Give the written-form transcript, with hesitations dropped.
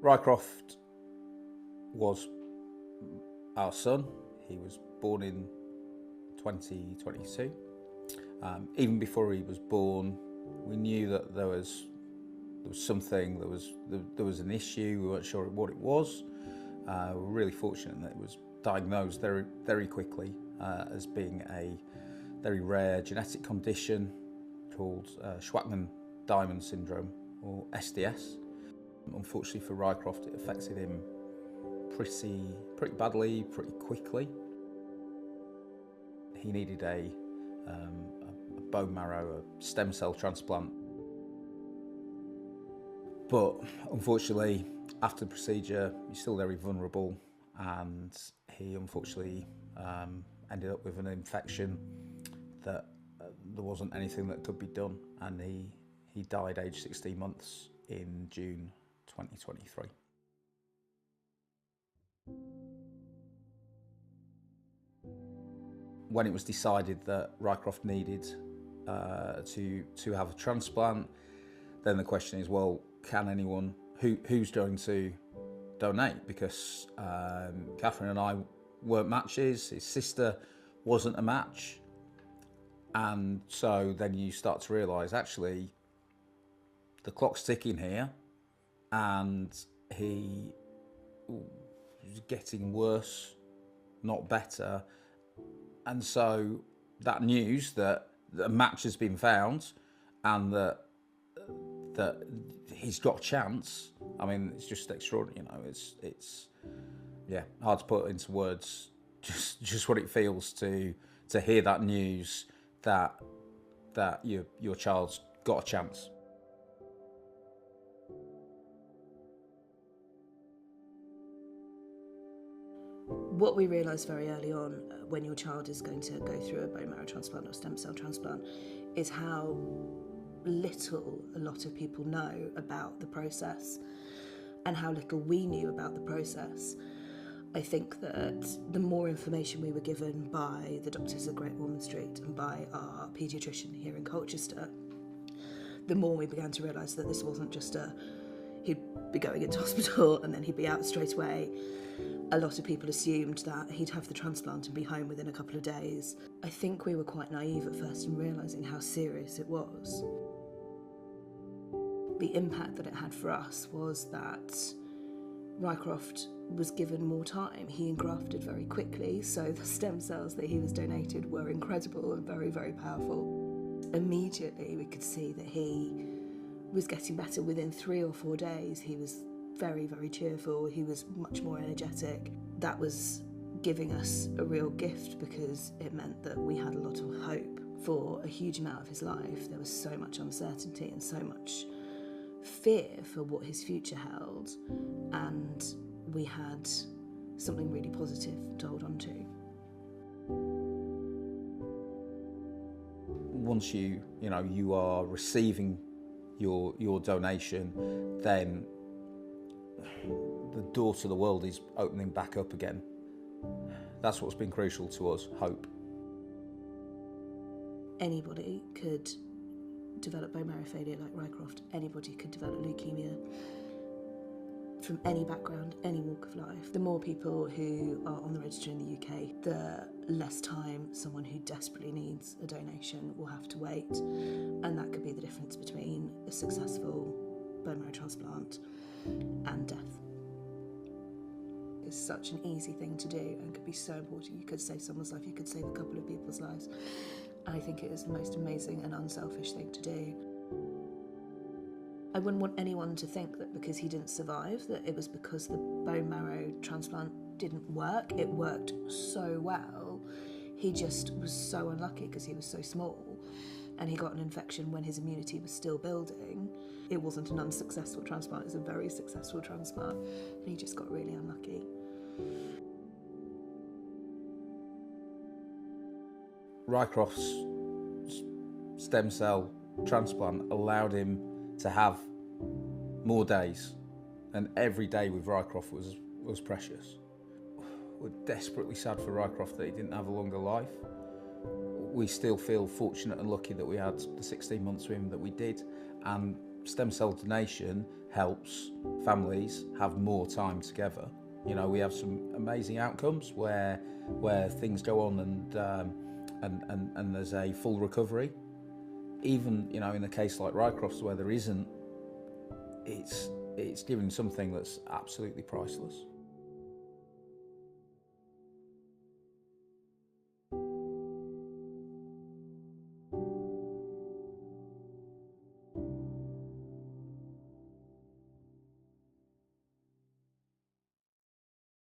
Rycroft was our son. He was born in 2022. Even before he was born, we knew that there was something, there was an issue. We weren't sure what it was. We were really fortunate that it was diagnosed very, very quickly as being a very rare genetic condition called Shwachman-Diamond syndrome, or SDS. Unfortunately for Rycroft, it affected him pretty badly, pretty quickly. He needed a bone marrow, a stem cell transplant. But unfortunately, after the procedure, he's still very vulnerable, and he unfortunately ended up with an infection that there wasn't anything that could be done, and he died aged 16 months in June 2023. When it was decided that Rycroft needed to have a transplant, then the question is, well, can anyone, who's going to donate? Because Catherine and I weren't matches, his sister wasn't a match, and so then you start to realise, actually, the clock's ticking here, and he was getting worse, not better. And so that news that a match has been found and that he's got a chance, I mean, it's just extraordinary, you know. It's yeah, hard to put into words just what it feels to hear that news that your child's got a chance. What we realised very early on when your child is going to go through a bone marrow transplant or stem cell transplant is how little a lot of people know about the process and how little we knew about the process. I think that the more information we were given by the doctors at Great Ormond Street and by our paediatrician here in Colchester, the more we began to realise that this wasn't just he'd be going into hospital and then he'd be out straight away. A lot of people assumed that he'd have the transplant and be home within a couple of days. I think we were quite naive at first in realising how serious it was. The impact that it had for us was that Rycroft was given more time. He engrafted very quickly, so the stem cells that he was donated were incredible and very, very powerful. Immediately we could see that he was getting better. Within 3 or 4 days he was very, very cheerful, he was much more energetic. That was giving us a real gift because it meant that we had a lot of hope for a huge amount of his life. There was so much uncertainty and so much fear for what his future held, and we had something really positive to hold on to. Once you are receiving your donation, then the door to the world is opening back up again. That's what's been crucial to us, hope. Anybody could develop bone marrow failure like Rycroft. Anybody could develop leukemia from any background, any walk of life. The more people who are on the register in the UK, the less time someone who desperately needs a donation will have to wait. And that could be the difference between a successful bone marrow transplant and death. It's such an easy thing to do and could be so important. You could save someone's life, you could save a couple of people's lives. And I think it is the most amazing and unselfish thing to do. I wouldn't want anyone to think that because he didn't survive, that it was because the bone marrow transplant didn't work. It worked so well. He just was so unlucky because he was so small and he got an infection when his immunity was still building. It wasn't an unsuccessful transplant, it was a very successful transplant, and he just got really unlucky. Rycroft's stem cell transplant allowed him to have more days, and every day with Rycroft was precious. We're desperately sad for Rycroft that he didn't have a longer life. We still feel fortunate and lucky that we had the 16 months with him that we did, and stem cell donation helps families have more time together. You know, we have some amazing outcomes where things go on and there's a full recovery. Even, you know, in a case like Rycroft's where there isn't, it's giving something that's absolutely priceless.